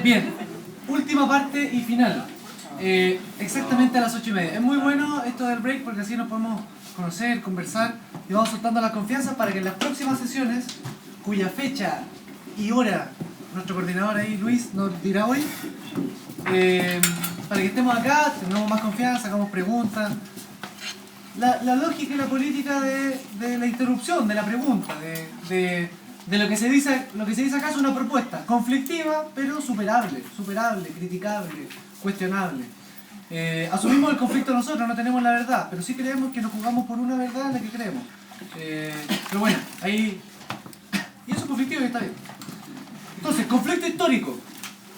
Bien, última parte y final. Exactamente a las 8:30. Es muy bueno esto del break porque así nos podemos conocer, conversar y vamos soltando la confianza para que en las próximas sesiones, cuya fecha y hora nuestro coordinador ahí, Luis, nos dirá hoy, para que estemos acá, tengamos más confianza, hagamos preguntas. La lógica y la política de la interrupción, de la pregunta, de lo que se dice acá es una propuesta conflictiva, pero superable, criticable, cuestionable. Asumimos el conflicto nosotros, no tenemos la verdad, pero sí creemos que nos jugamos por una verdad en la que creemos. Pero bueno, ahí... Y eso es conflictivo y está bien. Entonces, conflicto histórico.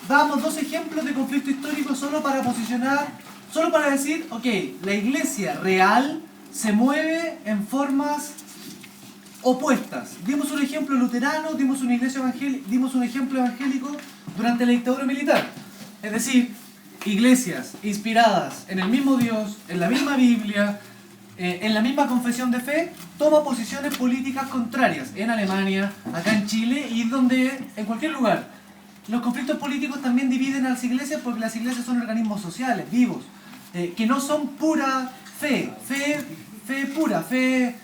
Damos dos ejemplos de conflicto histórico solo para posicionar, solo para decir, ok, la iglesia real se mueve en formas opuestas. Dimos un ejemplo luterano, dimos un ejemplo evangélico durante la dictadura militar. Es decir, iglesias inspiradas en el mismo Dios, en la misma Biblia, en la misma confesión de fe, toma posiciones políticas contrarias en Alemania, acá en Chile y en cualquier lugar. Los conflictos políticos también dividen a las iglesias porque las iglesias son organismos sociales, vivos, que no son pura fe pura, fe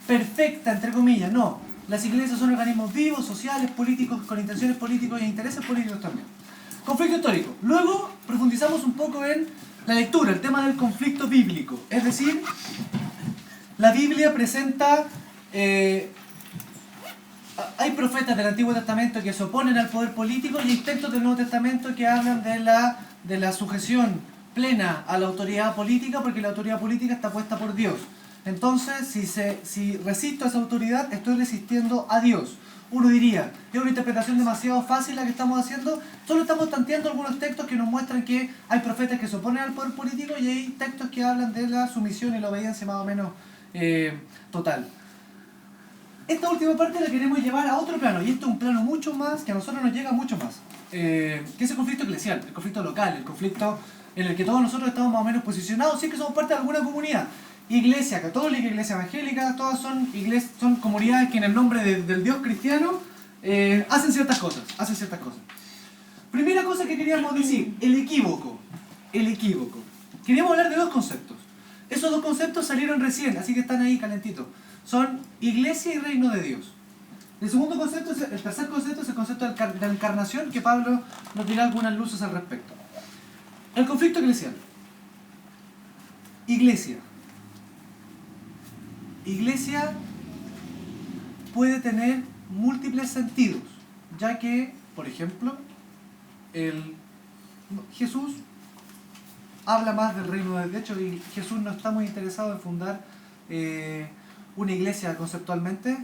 perfecta, entre comillas, no. Las iglesias son organismos vivos, sociales, políticos, con intenciones políticas e intereses políticos también. Conflicto histórico. Luego profundizamos un poco en la lectura, el tema del conflicto bíblico. Es decir, la Biblia presenta... hay profetas del Antiguo Testamento que se oponen al poder político y hay textos del Nuevo Testamento que hablan de la sujeción plena a la autoridad política porque la autoridad política está puesta por Dios. Entonces, si resisto a esa autoridad, estoy resistiendo a Dios. Uno diría, es una interpretación demasiado fácil la que estamos haciendo, solo estamos tanteando algunos textos que nos muestran que hay profetas que se oponen al poder político y hay textos que hablan de la sumisión y la obediencia más o menos total. Esta última parte la queremos llevar a otro plano, y esto es un plano mucho más, que a nosotros nos llega mucho más, que es el conflicto eclesial, el conflicto local, el conflicto en el que todos nosotros estamos más o menos posicionados, sí que somos parte de alguna comunidad. Iglesia católica, iglesia evangélica, todas son comunidades que en el nombre del Dios cristiano hacen ciertas cosas. Primera cosa que queríamos decir, el equívoco. Queríamos hablar de dos conceptos. Esos dos conceptos salieron recién, así que están ahí calentitos. Son iglesia y reino de Dios. El tercer concepto es el concepto de la encarnación, que Pablo nos dirá algunas luces al respecto. El conflicto eclesial. Iglesia puede tener múltiples sentidos, ya que, por ejemplo, Jesús habla más del reino de Dios. De hecho, Jesús no está muy interesado en fundar una iglesia conceptualmente.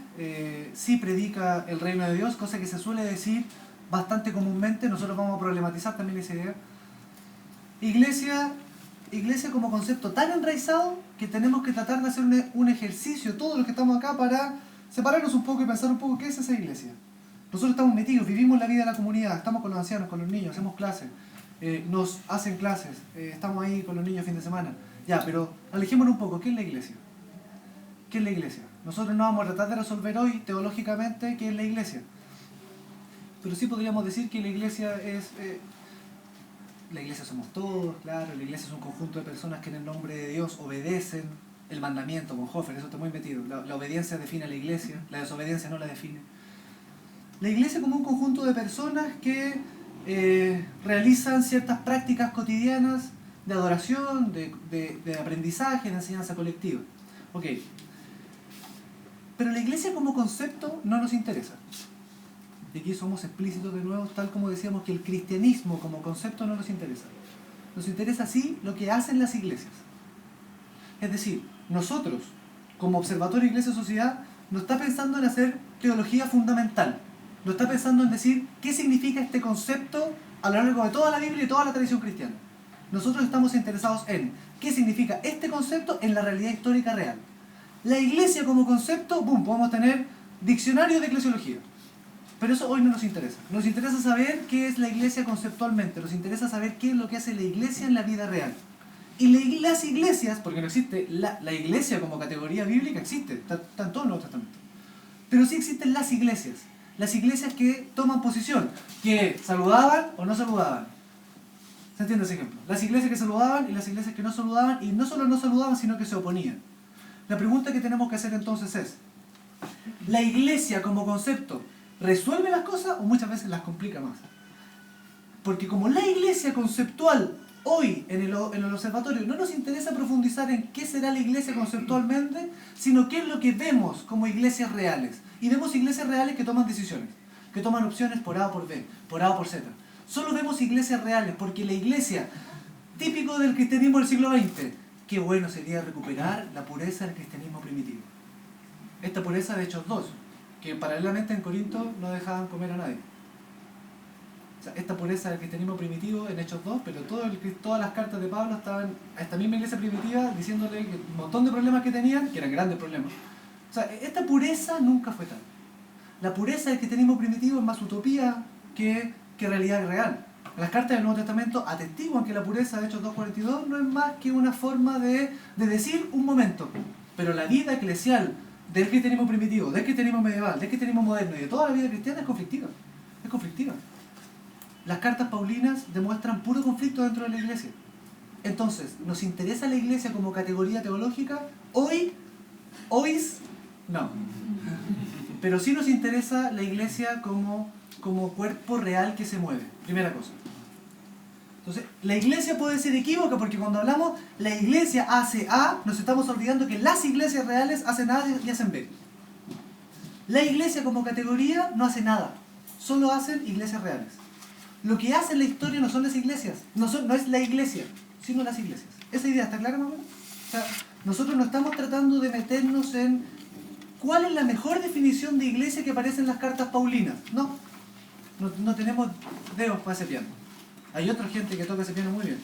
Sí predica el reino de Dios, cosa que se suele decir bastante comúnmente. Nosotros vamos a problematizar también esa idea. Iglesia como concepto tan enraizado que tenemos que tratar de hacer un ejercicio, todos los que estamos acá, para separarnos un poco y pensar un poco qué es esa iglesia. Nosotros estamos metidos, vivimos la vida de la comunidad, estamos con los ancianos, con los niños, hacemos clases, nos hacen clases, estamos ahí con los niños fin de semana. Ya, pero alejémonos un poco, ¿qué es la iglesia? ¿Qué es la iglesia? Nosotros no vamos a tratar de resolver hoy teológicamente qué es la iglesia, pero sí podríamos decir que la iglesia es... la iglesia somos todos, claro, la iglesia es un conjunto de personas que en el nombre de Dios obedecen el mandamiento, con Hofer, eso está muy metido. La obediencia define a la iglesia, la desobediencia no la define. La iglesia como un conjunto de personas que realizan ciertas prácticas cotidianas de adoración, de aprendizaje, de enseñanza colectiva. Ok. Pero la iglesia como concepto no nos interesa. Y aquí somos explícitos de nuevo, tal como decíamos que el cristianismo como concepto no nos interesa. Nos interesa sí lo que hacen las iglesias. Es decir, nosotros, como Observatorio Iglesia-Sociedad, no está pensando en hacer teología fundamental. No está pensando en decir qué significa este concepto a lo largo de toda la Biblia y toda la tradición cristiana. Nosotros estamos interesados en qué significa este concepto en la realidad histórica real. La iglesia como concepto, boom, podemos tener diccionarios de eclesiología. Pero eso hoy no nos interesa. Nos interesa saber qué es la iglesia conceptualmente. Nos interesa saber qué es lo que hace la iglesia en la vida real. Y las iglesias, porque no existe, la iglesia como categoría bíblica existe, está en todo el Nuevo Testamento. Pero sí existen las iglesias. Las iglesias que toman posición, que saludaban o no saludaban. ¿Se entiende ese ejemplo? Las iglesias que saludaban y las iglesias que no saludaban, y no solo no saludaban, sino que se oponían. La pregunta que tenemos que hacer entonces es, ¿la iglesia como concepto resuelve las cosas o muchas veces las complica más? Porque como la iglesia conceptual hoy en el observatorio no nos interesa profundizar en qué será la iglesia conceptualmente, sino qué es lo que vemos como iglesias reales. Y vemos iglesias reales que toman decisiones, que toman opciones por A o por B, por A o por Z. Solo vemos iglesias reales porque la iglesia, típico del cristianismo del siglo XX, qué bueno sería recuperar la pureza del cristianismo primitivo. Esta pureza de Hechos 2, que paralelamente en Corinto no dejaban comer a nadie. O sea, esta pureza del cristianismo primitivo en Hechos 2, pero todas las cartas de Pablo estaban a esta misma iglesia primitiva diciéndole que un montón de problemas que tenían, que eran grandes problemas. O sea, esta pureza nunca fue tal. La pureza del cristianismo primitivo es más utopía que realidad real. Las cartas del Nuevo Testamento atestiguan que la pureza de Hechos 2.42 no es más que una forma de decir un momento. Pero la vida eclesial del cristianismo primitivo, del cristianismo medieval, del cristianismo moderno y de toda la vida cristiana es conflictiva. Es conflictiva. Las cartas paulinas demuestran puro conflicto dentro de la iglesia. Entonces, ¿nos interesa la iglesia como categoría teológica? Hoy no. Pero sí nos interesa la iglesia como cuerpo real que se mueve. Primera cosa. Entonces, la iglesia puede ser equívoca porque cuando hablamos la iglesia hace A, nos estamos olvidando que las iglesias reales hacen A y hacen B. La iglesia como categoría no hace nada. Solo hacen iglesias reales. Lo que hace en la historia no son las iglesias, no es la iglesia, sino las iglesias. ¿Esa idea está clara, mamá? O sea, nosotros no estamos tratando de meternos en cuál es la mejor definición de iglesia que aparece en las cartas paulinas. No tenemos dedos para ese piano. Hay otra gente que toca ese piano muy bien.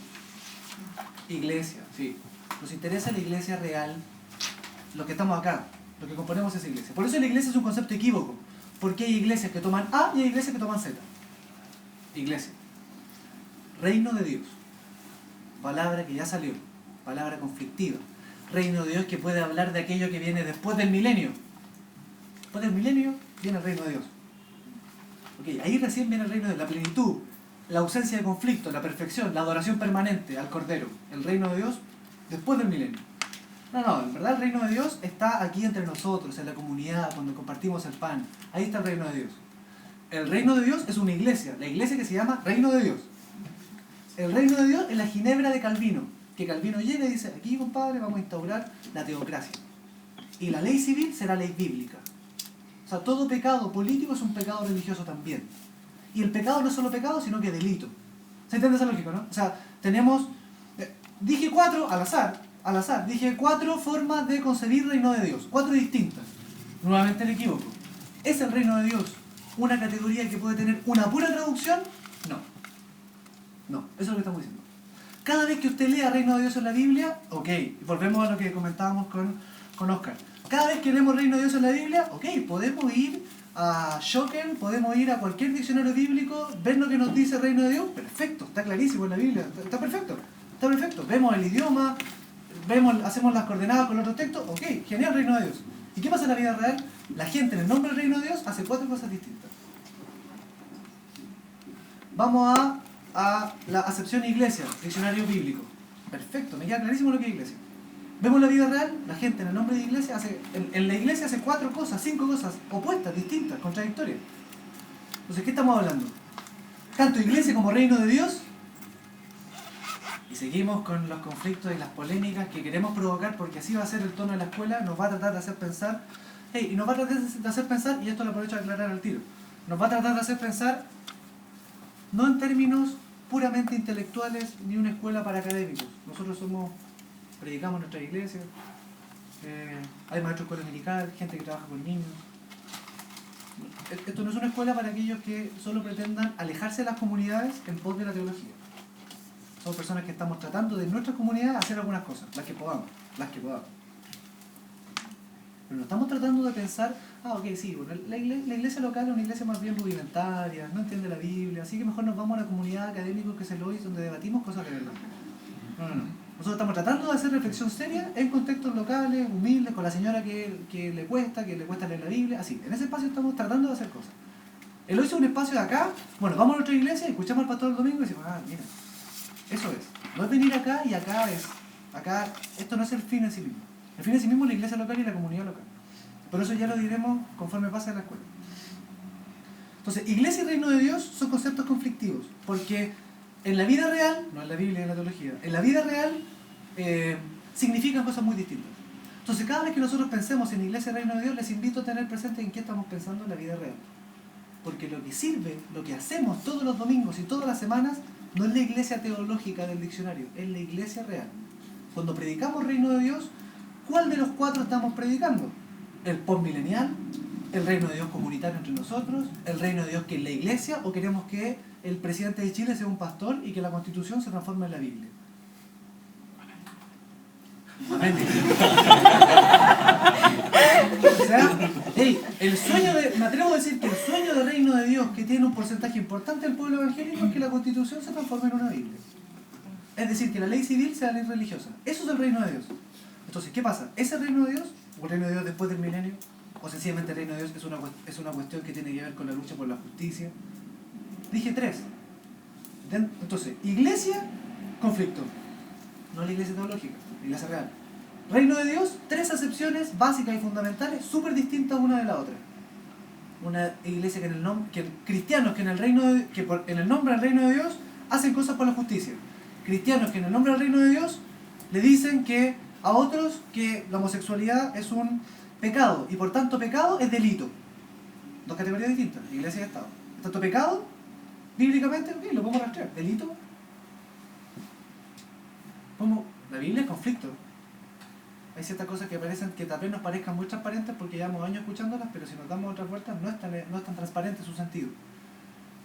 Iglesia, sí. Nos interesa la iglesia real, lo que estamos acá, lo que componemos esa iglesia. Por eso la iglesia es un concepto equívoco, porque hay iglesias que toman A y hay iglesias que toman Z. Iglesia. Reino de Dios. Palabra que ya salió. Palabra conflictiva. Reino de Dios que puede hablar de aquello que viene después del milenio. Después del milenio viene el reino de Dios. Okay, ahí recién viene el reino de la plenitud, la ausencia de conflicto, la perfección, la adoración permanente al Cordero. El reino de Dios después del milenio. No, en verdad el reino de Dios está aquí entre nosotros, en la comunidad, cuando compartimos el pan. Ahí está el reino de Dios. El reino de Dios es una iglesia, la iglesia que se llama Reino de Dios. El reino de Dios es la Ginebra de Calvino, que Calvino llega y dice, aquí compadre vamos a instaurar la teocracia. Y la ley civil será ley bíblica. O sea, todo pecado político es un pecado religioso también. Y el pecado no es solo pecado, sino que delito. ¿Se entiende esa lógica, no? O sea, tenemos, dije 4 al azar, dije 4 formas de concebir reino de Dios, 4 distintas. Nuevamente el equívoco. ¿Es el reino de Dios una categoría que puede tener una pura traducción? No, eso es lo que estamos diciendo. Cada vez que usted lea Reino de Dios en la Biblia, ok, volvemos a lo que comentábamos con Oscar. Cada vez que leemos Reino de Dios en la Biblia, ok, podemos ir a Schocken, podemos ir a cualquier diccionario bíblico, ver lo que nos dice Reino de Dios, perfecto, está clarísimo en la Biblia, está perfecto. Vemos el idioma, hacemos las coordenadas con otro texto, ok, genial Reino de Dios. ¿Y qué pasa en la vida real? La gente en el nombre del Reino de Dios hace 4 cosas distintas. Vamos a la acepción iglesia, diccionario bíblico. Perfecto, me queda clarísimo lo que es iglesia. Vemos la vida real, la gente en el nombre de iglesia en la iglesia hace 4 cosas, 5 cosas opuestas, distintas, contradictorias. Entonces, ¿qué estamos hablando? Tanto iglesia como reino de Dios. Y seguimos con los conflictos y las polémicas que queremos provocar porque así va a ser el tono de la escuela, nos va a tratar de hacer pensar, y nos va a tratar de hacer pensar, y esto lo aprovecho a aclarar al tiro, nos va a tratar de hacer pensar no en términos puramente intelectuales ni una escuela para académicos. Nosotros predicamos en nuestra iglesia, hay maestros de escuela militar, gente que trabaja con niños. Esto no es una escuela para aquellos que solo pretendan alejarse de las comunidades en pos de la teología. Somos personas que estamos tratando de en nuestra comunidad hacer algunas cosas, las que podamos. Pero no estamos tratando de pensar, ok, sí, bueno, la iglesia local es una iglesia más bien rudimentaria, no entiende la Biblia, así que mejor nos vamos a la comunidad académica que se lo hizo, donde debatimos cosas de verdad. No. Nosotros estamos tratando de hacer reflexión seria en contextos locales, humildes, con la señora que le cuesta leer la Biblia, así. En ese espacio estamos tratando de hacer cosas. Él hizo un espacio de acá, bueno, vamos a nuestra iglesia, escuchamos al pastor el domingo y decimos, mira, eso es. No es venir acá y acá es. Acá, esto no es el fin en sí mismo. El fin en sí mismo es la iglesia local y la comunidad local. Por eso ya lo diremos conforme pase en la escuela. Entonces, iglesia y reino de Dios son conceptos conflictivos, porque en la vida real, no en la Biblia y en la teología, en la vida real significan cosas muy distintas. Entonces, cada vez que nosotros pensemos en iglesia y reino de Dios, les invito a tener presente en qué estamos pensando en la vida real. Porque lo que sirve, lo que hacemos todos los domingos y todas las semanas, no es la iglesia teológica del diccionario, es la iglesia real. Cuando predicamos reino de Dios, ¿cuál de los cuatro estamos predicando? ¿El postmilenial? ¿El reino de Dios comunitario entre nosotros? ¿El reino de Dios que es la iglesia? ¿O queremos que el presidente de Chile sea un pastor y que la constitución se transforme en la Biblia? Amén. O sea, el sueño me atrevo a decir que el sueño del reino de Dios que tiene un porcentaje importante del pueblo evangélico es que la constitución se transforme en una Biblia. Es decir, que la ley civil sea ley religiosa. Eso es el reino de Dios. Entonces, ¿qué pasa? ¿Ese reino de Dios, o el reino de Dios después del milenio, o sencillamente el reino de Dios es una cuestión que tiene que ver con la lucha por la justicia? Dije tres. Entonces, iglesia, conflicto. No la iglesia teológica, la iglesia real. Reino de Dios, tres acepciones básicas y fundamentales, súper distintas una de la otra. Una iglesia cristianos que en el nombre del reino de Dios hacen cosas por la justicia. Cristianos que en el nombre del reino de Dios le dicen que a otros que la homosexualidad es un pecado y por tanto pecado es delito. Dos categorías distintas, iglesia y Estado. Por tanto pecado, bíblicamente, ok, lo podemos rastrear. Delito, como la Biblia es conflicto. Hay ciertas cosas que parecen que tal vez nos parezcan muy transparentes porque llevamos años escuchándolas, pero si nos damos otras vueltas no es tan transparente su sentido.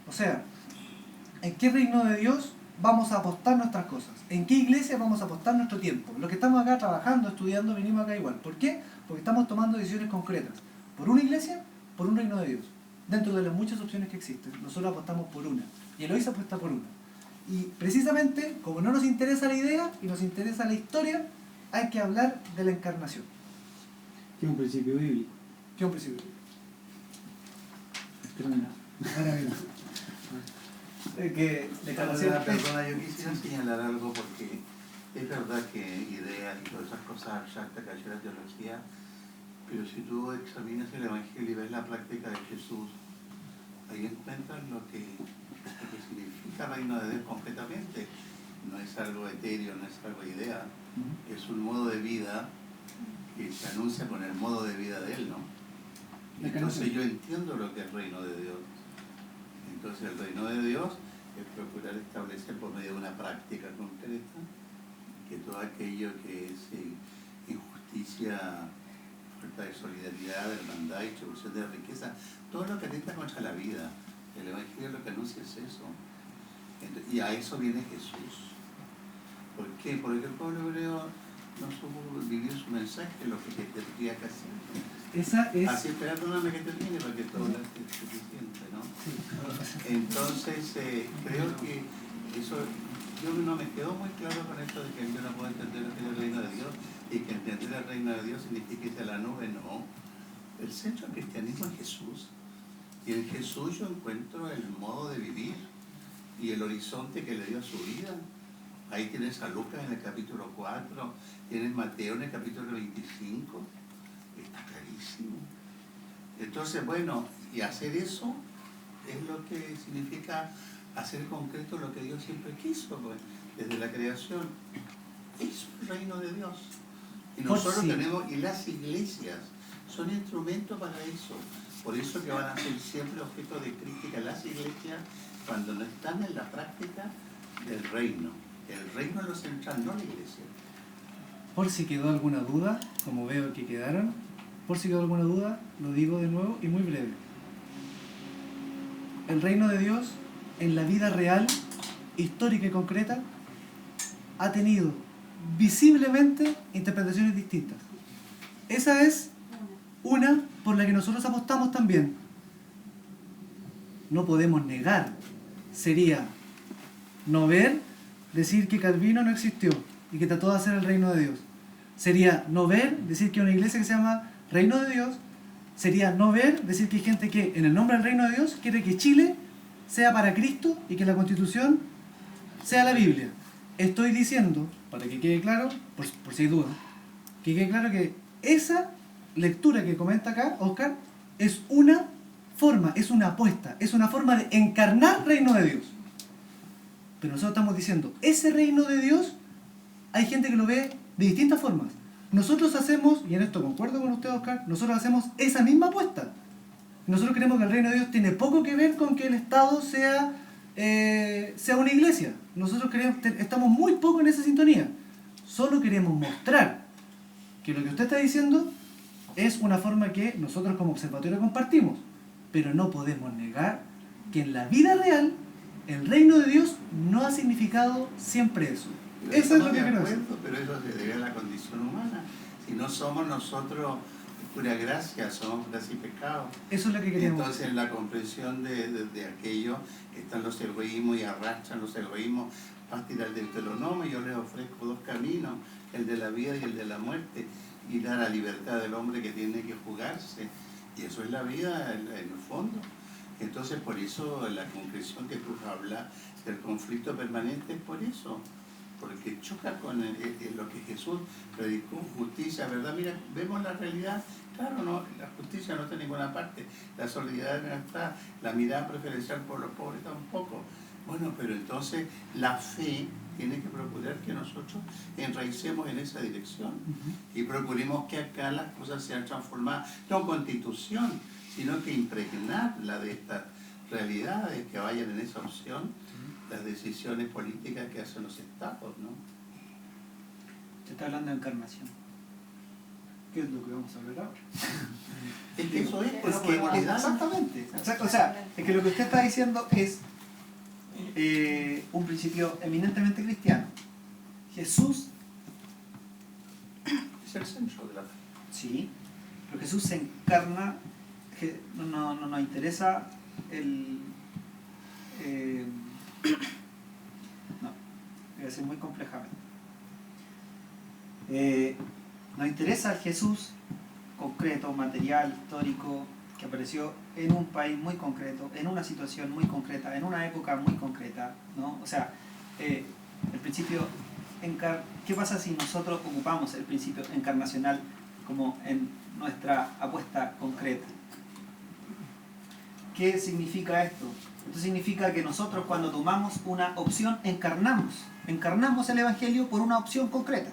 O sea, ¿en qué reino de Dios vamos a apostar nuestras cosas? ¿En qué iglesia vamos a apostar nuestro tiempo? Los que estamos acá trabajando, estudiando, venimos acá igual. ¿Por qué? Porque estamos tomando decisiones concretas. Por una iglesia, por un reino de Dios. Dentro de las muchas opciones que existen, nosotros apostamos por una. Y Eloísa apuesta por una. Y precisamente, como no nos interesa la idea y nos interesa la historia, hay que hablar de la encarnación. Que es un principio bíblico. ¿Qué es un principio bíblico? Termina. Maravilloso. Que Perdona, yo quisiera señalar algo porque es verdad que ideas y todas esas cosas abstractas que hay en la teología, pero si tú examinas el Evangelio y ves la práctica de Jesús, ahí encuentras lo que significa reino de Dios completamente. No es algo etéreo, no es algo idea, es un modo de vida que se anuncia con el modo de vida de Él, ¿no? Entonces yo entiendo lo que es reino de Dios. Entonces el reino de Dios es procurar establecer por medio de una práctica concreta que todo aquello que es injusticia, falta de solidaridad, hermandad, distribución de riqueza, todo lo que atenta contra la vida. El Evangelio lo que anuncia es eso. Y a eso viene Jesús. ¿Por qué? Porque el pueblo hebreo no supo vivir su mensaje, lo que tendría que hacer. Esa es... Así, perdóname que termine porque todo es suficiente, ¿no? Entonces, creo que eso, yo no me quedó muy claro con esto de que yo no puedo entender lo que es el reino de Dios y que entender el reino de Dios significa irse a la nube, no. El centro del cristianismo es Jesús. Y en Jesús yo encuentro el modo de vivir y el horizonte que le dio a su vida. Ahí tienes a Lucas en el capítulo 4, tienes Mateo en el capítulo 25. Está clarísimo. Entonces, bueno, y hacer eso es lo que significa hacer concreto lo que Dios siempre quiso, pues, desde la creación. Eso es el reino de Dios. Y nosotros tenemos, y las iglesias son instrumentos para eso. Por eso que van a ser siempre objeto de crítica las iglesias cuando no están en la práctica del reino. El reino es lo central, no la iglesia. Por si quedó alguna duda, como veo que quedaron, por si quedó alguna duda, lo digo de nuevo y muy breve. El reino de Dios, en la vida real, histórica y concreta, ha tenido visiblemente interpretaciones distintas. Esa es una por la que nosotros apostamos también. No podemos negar. Sería no ver, decir que Calvino no existió. y que trató de hacer el reino de Dios. Sería no ver, decir que hay una iglesia que se llama Reino de Dios. Sería no ver, decir que hay gente que en el nombre del reino de Dios quiere que Chile sea para Cristo y que la Constitución sea la Biblia. Estoy diciendo, para que quede claro, por si hay duda, que quede claro que esa lectura que comenta acá Oscar es una forma, es una apuesta, es una forma de encarnar reino de Dios. Pero nosotros estamos diciendo, ese reino de Dios, hay gente que lo ve de distintas formas. Nosotros hacemos, y en esto concuerdo con usted, Oscar, nosotros hacemos esa misma apuesta. Nosotros creemos que el reino de Dios tiene poco que ver con que el Estado sea una iglesia. Nosotros estamos muy poco en esa sintonía. Solo queremos mostrar que lo que usted está diciendo es una forma que nosotros como observatorio compartimos, pero no podemos negar que en la vida real el reino de Dios no ha significado siempre eso. Eso es lo que quiero decir. Pero eso se debe a la condición humana. Si no somos nosotros pura gracia, somos gracia y pecado. Eso es lo que queremos. Entonces, en la comprensión de aquello están los egoísmos y arrastran los egoísmos. Partir al Deuteronomio, yo les ofrezco dos caminos, el de la vida y el de la muerte, y dar la libertad del hombre que tiene que jugarse. Y eso es la vida en el fondo. Entonces, por eso la concreción que tú hablas del conflicto permanente es por eso. Porque choca con lo que Jesús predicó, justicia, ¿verdad? Mira, vemos la realidad, claro, no, la justicia no está en ninguna parte, la solidaridad no está, la mirada preferencial por los pobres tampoco. Bueno, pero entonces la fe tiene que procurar que nosotros enraicemos en esa dirección y procuremos que acá las cosas sean transformadas, no constitución, sino que impregnarla de estas realidades que vayan en esa opción, las decisiones políticas que hacen los estados, ¿no? Se está hablando de encarnación. ¿Qué es lo que vamos a hablar ahora? Es que eso es, pues, exactamente. O sea, es que lo que usted está diciendo es un principio eminentemente cristiano. Jesús es el centro de la fe. Sí, pero Jesús se encarna, no nos interesa no, voy a decir muy complejamente. Nos interesa el Jesús concreto, material, histórico, que apareció en un país muy concreto, en una situación muy concreta, en una época muy concreta, ¿no? O sea, el principio ¿qué pasa si nosotros ocupamos el principio encarnacional como en nuestra apuesta concreta? ¿Qué significa esto? Esto significa que nosotros cuando tomamos una opción encarnamos el Evangelio por una opción concreta,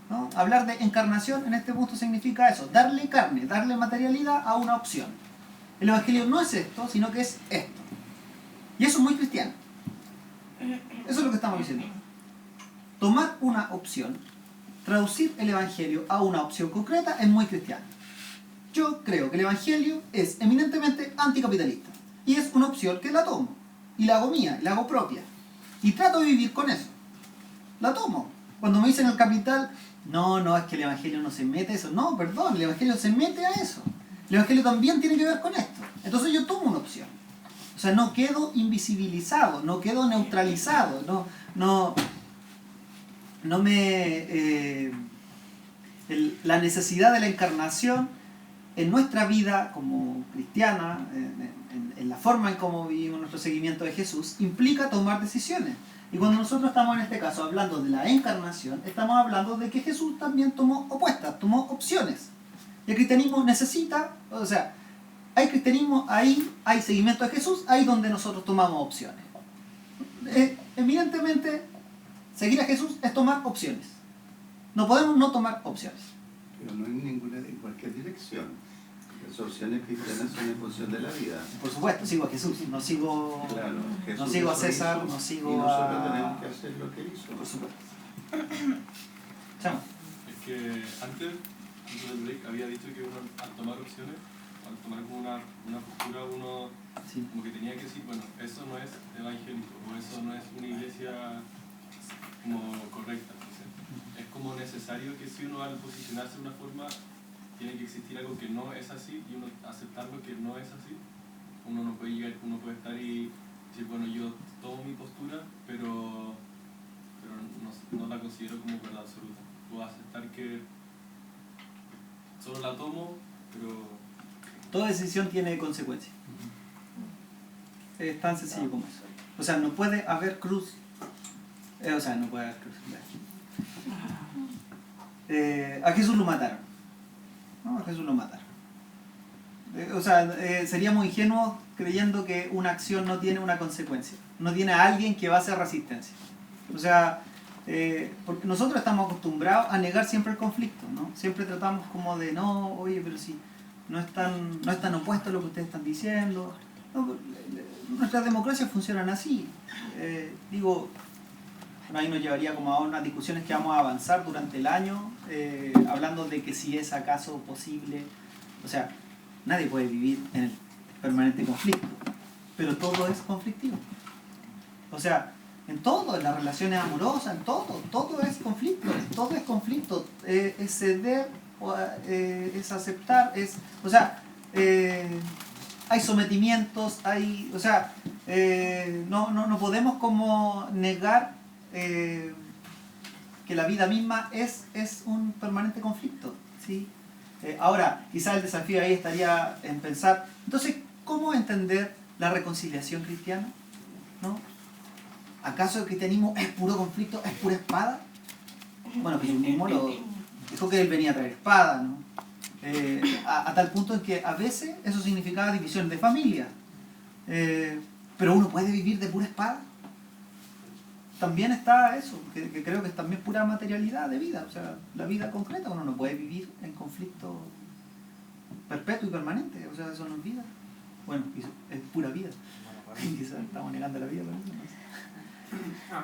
¿no? Hablar de encarnación en este punto significa eso, darle carne, darle materialidad a una opción. El Evangelio no es esto, sino que es esto. Y eso es muy cristiano. Eso es lo que estamos diciendo. Tomar una opción, traducir el Evangelio a una opción concreta es muy cristiano. Yo creo que el Evangelio es eminentemente anticapitalista. Y es una opción que la tomo. Y la hago mía, la hago propia. Y trato de vivir con eso. La tomo. Cuando me dicen el capital, no, es que el Evangelio no se mete a eso. No, perdón, el Evangelio se mete a eso. El Evangelio también tiene que ver con esto. Entonces yo tomo una opción. O sea, no quedo invisibilizado, no quedo neutralizado, la necesidad de la encarnación en nuestra vida como cristiana, en la forma en cómo vivimos nuestro seguimiento de Jesús, implica tomar decisiones. Y cuando nosotros estamos en este caso hablando de la encarnación, estamos hablando de que Jesús también tomó opuestas, tomó opciones. Y el cristianismo necesita, o sea, hay cristianismo, ahí hay seguimiento de Jesús, ahí donde nosotros tomamos opciones. Evidentemente, seguir a Jesús es tomar opciones. No podemos no tomar opciones. Pero no en cualquier dirección. Las opciones cristianas son en función de la vida. Por supuesto, sigo a Jesús, no sigo, claro, Jesús no sigo a César, no sigo y nosotros a... tenemos que hacer lo que hizo. Por supuesto. Chamo. Es que antes del break había dicho que uno al tomar opciones, al tomar como una postura, uno sí, como que tenía que decir, bueno, eso no es evangélico, o eso no es una iglesia como correcta. Entonces, es como necesario que si uno al posicionarse de una forma, tiene que existir algo que no es así, y uno aceptar lo que no es así. Uno no puede llegar, uno puede estar y decir, bueno, yo tomo mi postura, pero pero no la considero como verdad absoluta. Puedo aceptar que solo la tomo, pero... Toda decisión tiene consecuencias. Es tan sencillo como eso. O sea, no puede haber cruz. No puede haber cruz. A Jesús lo mataron. ¿No? A Jesús lo mataron. Seríamos ingenuos creyendo que una acción no tiene una consecuencia. No tiene a alguien que va a hacer resistencia. O sea, porque nosotros estamos acostumbrados a negar siempre el conflicto, ¿no? Siempre tratamos como de, no, oye, pero si no es tan opuesto a lo que ustedes están diciendo. No, nuestras democracias funcionan así. Ahí nos llevaría como a unas discusiones que vamos a avanzar durante el año, hablando de que si es acaso posible. O sea, nadie puede vivir en el permanente conflicto, pero todo es conflictivo. O sea, en todo, en las relaciones amorosas, en todo es conflicto, es ceder, es aceptar, hay sometimientos, no podemos como negar que la vida misma es un permanente conflicto, ¿sí? Ahora, quizás el desafío ahí estaría en pensar, entonces, ¿cómo entender la reconciliación cristiana? ¿No? ¿Acaso el cristianismo es puro conflicto, es pura espada? Bueno, Jesús mismo lo dijo, que él venía a traer espada, ¿no? A tal punto en que a veces eso significaba división de familia. Pero uno puede vivir de pura espada. También está eso, que creo que es también pura materialidad de vida. O sea, la vida concreta, uno no puede vivir en conflicto perpetuo y permanente. O sea, eso no es vida. Bueno, es pura vida. Quizás estamos negando la vida con eso, no sé.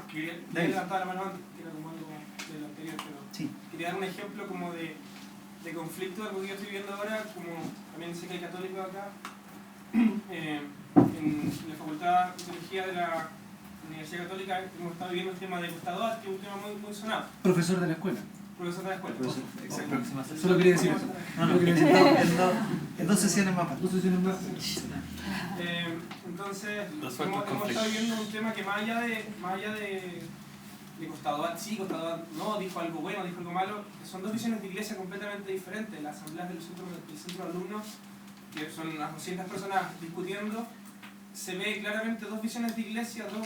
Quería levantar la mano antes, que era como algo de lo anterior, pero sí. Quería dar un ejemplo como de conflicto, algo que yo estoy viendo ahora, como también sé que hay católicos acá, en la Facultad de Teología de la Universidad Católica hemos estado viviendo el tema de Costador, que es un tema muy sonado. Profesor de la escuela. Profesor de la escuela. Exacto. Solo quería decir eso. En dos sesiones más. Entonces, hemos estado viendo un tema que más allá de Costador sí, Costador no, dijo algo bueno, dijo algo malo, que son dos visiones de iglesia completamente diferentes. Las asambleas del centro de alumnos, que son unas 200 personas discutiendo, se ve claramente dos visiones de iglesia, dos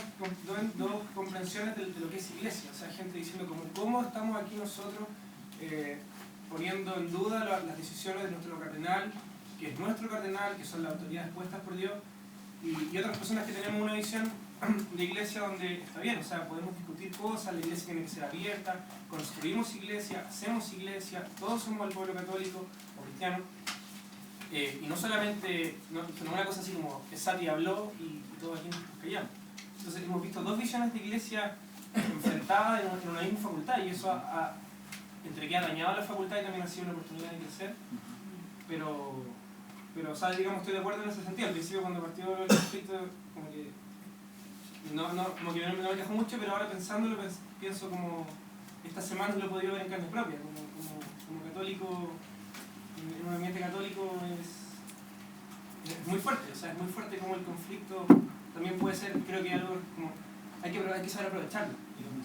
comprensiones de lo que es iglesia. O sea, gente diciendo como cómo estamos aquí nosotros poniendo en duda las decisiones de nuestro cardenal, que es nuestro cardenal, que son las autoridades puestas por Dios, y otras personas que tenemos una visión de iglesia donde está bien, o sea, podemos discutir cosas, la iglesia tiene que ser abierta, construimos iglesia, hacemos iglesia, todos somos el pueblo católico o cristiano, y no solamente, no una cosa así como Sati habló y todos aquí nos callamos. Entonces hemos visto dos visiones de iglesia enfrentadas en una misma facultad, y eso entre que ha dañado a la facultad y también ha sido una oportunidad de crecer, pero o sea, digamos, estoy de acuerdo en ese sentido. Al principio, cuando partió el conflicto, como que no me quejó mucho, pero ahora pensándolo, pienso como estas semanas lo he podido ver en carne propia, como católico, en un ambiente católico es muy fuerte, o sea, es muy fuerte como el conflicto también puede ser, creo que algo como, hay que saber aprovecharlo, digamos.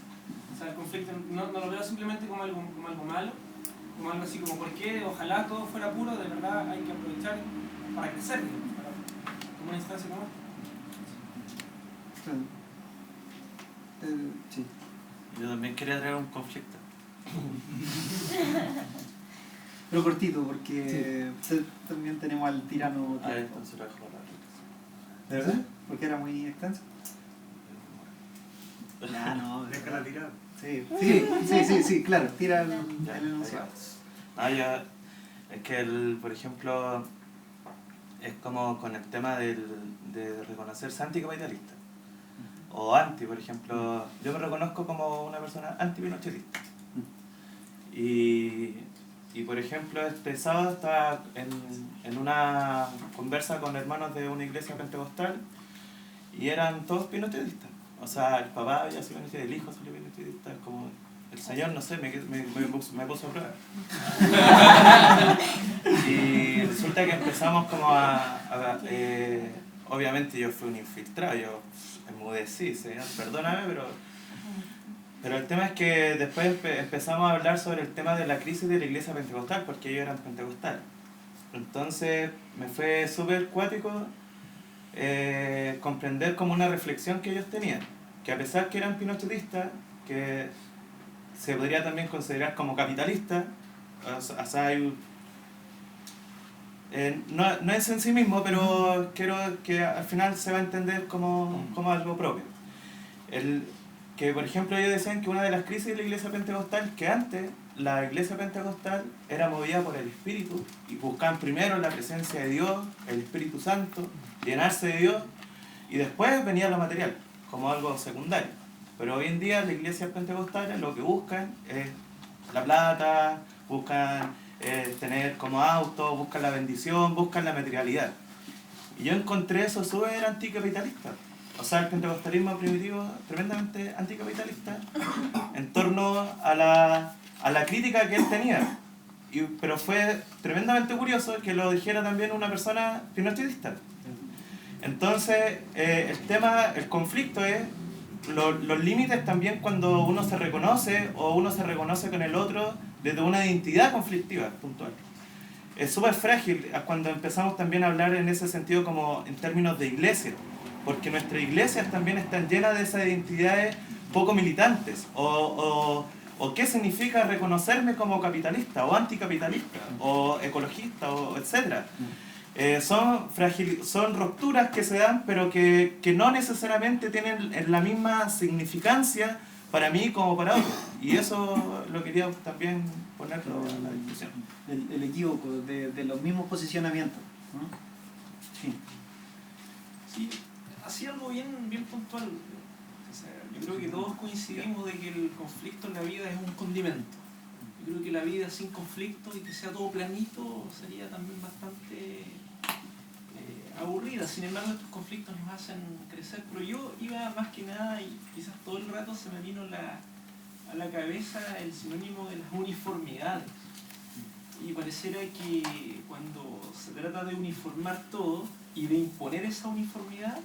O sea, el conflicto no lo veo simplemente como algo malo, como algo así como, ¿por qué? Ojalá todo fuera puro, de verdad hay que aprovechar para crecer, como una instancia como esta. Sí. Yo también quería traer un conflicto. Pero cortito, porque también tenemos al tirano. Entonces lo dejo ¿De verdad? Porque era muy extenso. No. Déjala tirar. Sí, claro, tira el enunciado. Es que, por ejemplo, es como con el tema de reconocerse anticapitalista. O anti, por ejemplo, yo me reconozco como una persona anti-pinochetista. Y por ejemplo, este sábado estaba en una conversa con hermanos de una iglesia pentecostal y eran todos pinochetistas. O sea, el papá había sido pinochetista, el hijo salió pinochetista, como el señor, no sé, me puso a prueba. Y resulta que empezamos como obviamente yo fui un infiltrado, yo enmudecí, señor, perdóname, pero Pero el tema es que después empezamos a hablar sobre el tema de la crisis de la iglesia pentecostal, porque ellos eran pentecostales. Entonces me fue súper cuático comprender como una reflexión que ellos tenían, que a pesar que eran pinochetistas, que se podría también considerar como capitalistas, o sea, no es en sí mismo, pero quiero que al final se va a entender como algo propio. Que por ejemplo ellos decían que una de las crisis de la iglesia pentecostal, que antes la iglesia pentecostal era movida por el Espíritu y buscaban primero la presencia de Dios, el Espíritu Santo, llenarse de Dios, y después venía lo material como algo secundario. Pero hoy en día las iglesias pentecostales lo que buscan es la plata, buscan tener como auto, buscan la bendición, buscan la materialidad. Y yo encontré eso súper anticapitalista. O sea, el pentecostalismo primitivo tremendamente anticapitalista en torno a la crítica que él tenía. Pero fue tremendamente curioso que lo dijera también una persona pinochetista. Entonces, el conflicto es los límites también cuando uno se reconoce o uno se reconoce con el otro desde una identidad conflictiva puntual. Es súper frágil cuando empezamos también a hablar en ese sentido como en términos de iglesia, porque nuestras iglesias también están llenas de esas identidades poco militantes, o qué significa reconocerme como capitalista, o anticapitalista, o ecologista, o etc. Son rupturas que se dan, pero que no necesariamente tienen la misma significancia para mí como para otros. Y eso lo quería también ponerlo en la discusión. El equívoco de los mismos posicionamientos, ¿no? Sí. Sí, así algo bien puntual. O sea, yo creo que todos coincidimos de que el conflicto en la vida es un condimento. Yo creo que la vida sin conflicto y que sea todo planito sería también bastante aburrida. Sin embargo, estos conflictos nos hacen crecer. Pero yo iba más que nada, y quizás todo el rato se me vino a la cabeza el sinónimo de las uniformidades. Y pareciera que cuando se trata de uniformar todo y de imponer esa uniformidad,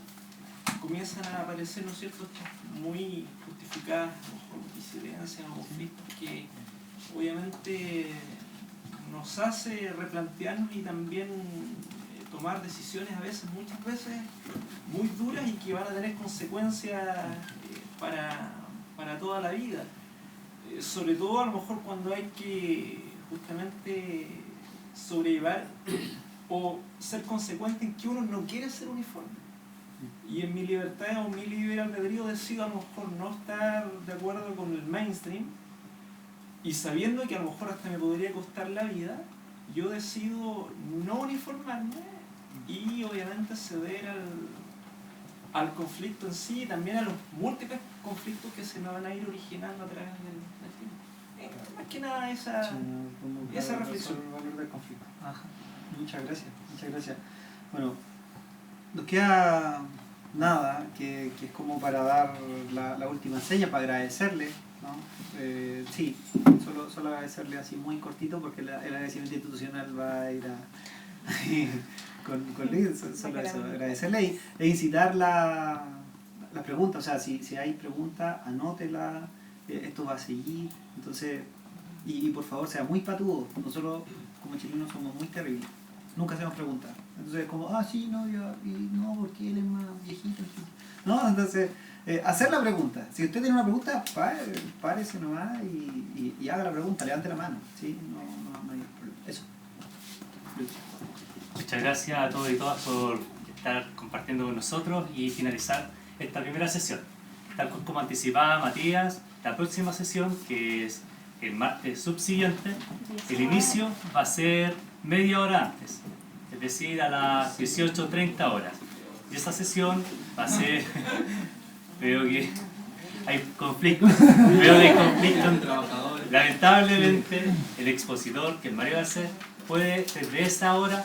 comienzan a aparecer, ¿no es cierto?, muy justificadas disidencias o conflictos que obviamente nos hace replantearnos y también tomar decisiones muchas veces muy duras y que van a tener consecuencias para toda la vida. Sobre todo a lo mejor cuando hay que justamente sobrellevar o ser consecuente en que uno no quiere ser uniforme. Y en mi libertad o mi libre albedrío decido a lo mejor no estar de acuerdo con el mainstream, y sabiendo que a lo mejor hasta me podría costar la vida, yo decido no uniformarme y obviamente ceder al conflicto en sí y también a los múltiples conflictos que se me van a ir originando a través del tiempo. Más que nada esa reflexión. El valor del conflicto. Ajá. Muchas gracias. Bueno, nos queda nada, que es como para dar la última seña, para agradecerle, ¿no? Sí, solo agradecerle así muy cortito, porque el agradecimiento institucional va a ir con Liz, solo eso, agradecerle e incitar la pregunta. O sea, si hay pregunta, anótela, esto va a seguir, entonces, y por favor sea muy patudo. Nosotros como chilenos somos muy terribles, nunca hacemos preguntas, entonces como, sí, no, no, porque él es más viejito, no, entonces hacer la pregunta. Si usted tiene una pregunta, párese nomás y haga la pregunta, levante la mano, ¿sí? No hay problema. Eso. Muchas gracias a todos y todas por estar compartiendo con nosotros y finalizar esta primera sesión. Tal como anticipaba Matías, la próxima sesión, que es el martes subsiguiente, el inicio va a ser media hora antes, es decir, a las 18:30 horas. Y esa sesión va a ser... Veo que hay conflictos. Lamentablemente, el expositor, que es Mario Garcés, puede desde esa hora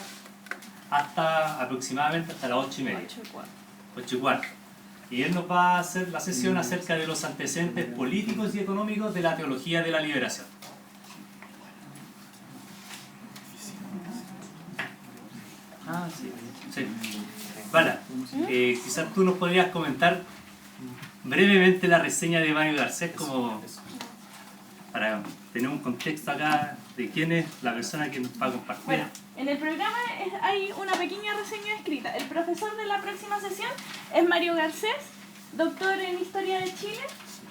hasta aproximadamente hasta las 8:30. 8:15. Y él nos va a hacer la sesión acerca de los antecedentes políticos y económicos de la teología de la liberación. Sí. Vale. Quizás tú nos podrías comentar brevemente la reseña de Mario Garcés como para tener un contexto acá de quién es la persona que nos va a compartir. Bueno, en el programa hay una pequeña reseña escrita. El profesor de la próxima sesión es Mario Garcés, doctor en Historia de Chile.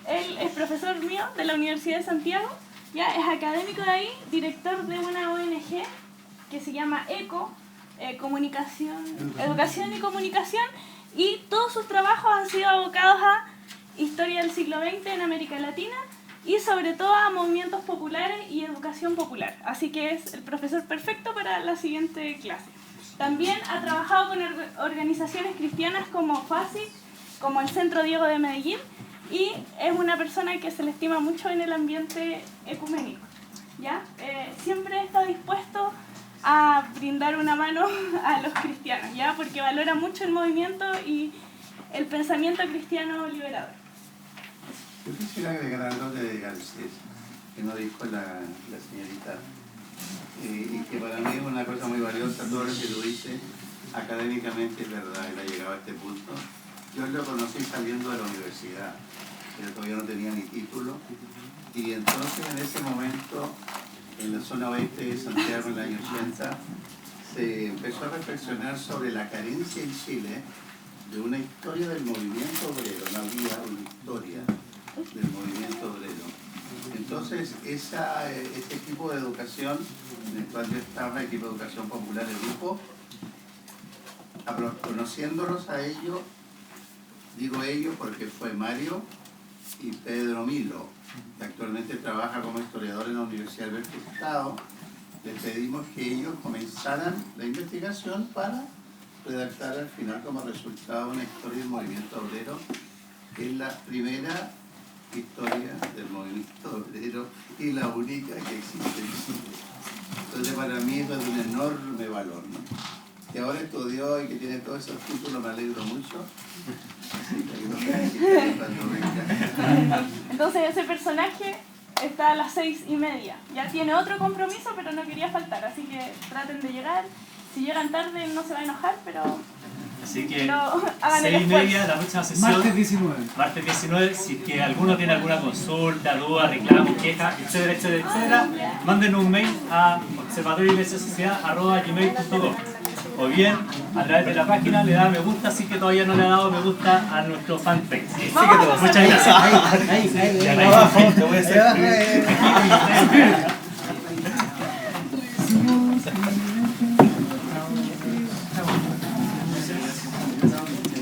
Él es profesor mío de la Universidad de Santiago, ya es académico de ahí, director de una ONG que se llama ECO, Educación y Comunicación, y todos sus trabajos han sido abocados a historia del siglo XX en América Latina y sobre todo a movimientos populares y educación popular. Así que es el profesor perfecto para la siguiente clase. También ha trabajado con organizaciones cristianas como FASIC, como el Centro Diego de Medellín, y es una persona que se le estima mucho en el ambiente ecuménico. ¿Ya? Siempre está dispuesto a brindar una mano a los cristianos, ¿ya? Porque valora mucho el movimiento y el pensamiento cristiano liberador. Yo quisiera agregar algo de Garcés, que no dijo la señorita, y que para mí es una cosa muy valiosa. Todo lo que tú dices académicamente es verdad, él ha llegado a este punto. Yo lo conocí saliendo de la universidad, pero todavía no tenía ni título, y entonces en ese momento, en la zona oeste de Santiago en el año 80, se empezó a reflexionar sobre la carencia en Chile de una historia del movimiento obrero. No había una historia del movimiento obrero. Entonces, este equipo de educación, en el cual yo estaba, el equipo de educación popular, el grupo, conociéndolos a ellos, digo ellos porque fue Mario y Pedro Milo, que actualmente trabaja como historiador en la Universidad Alberto Hurtado. Les pedimos que ellos comenzaran la investigación para redactar al final como resultado una historia del movimiento obrero, que es la primera historia del movimiento obrero y la única que existe en Chile. Entonces para mí eso es de un enorme valor, ¿no? Que ahora estudió y que tiene todos esos títulos, me alegro mucho. Entonces ese personaje está a las 6:30. Ya tiene otro compromiso, pero no quería faltar, así que traten de llegar. Si llegan tarde no se va a enojar, pero... Así que hagan el 6:30 la próxima sesión. Martes 19. Martes 19, si es que alguno tiene alguna consulta, duda, reclamo, queja, etcétera, etcétera, etcétera, manden un mail a observatorioiglesiasociedad@gmail.com, o bien a través de la página le da me gusta, así que todavía no le ha dado me gusta a nuestro fanpage. Muchas gracias. Abajo te voy a hacer.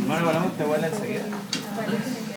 Bueno, te vuelve enseguida.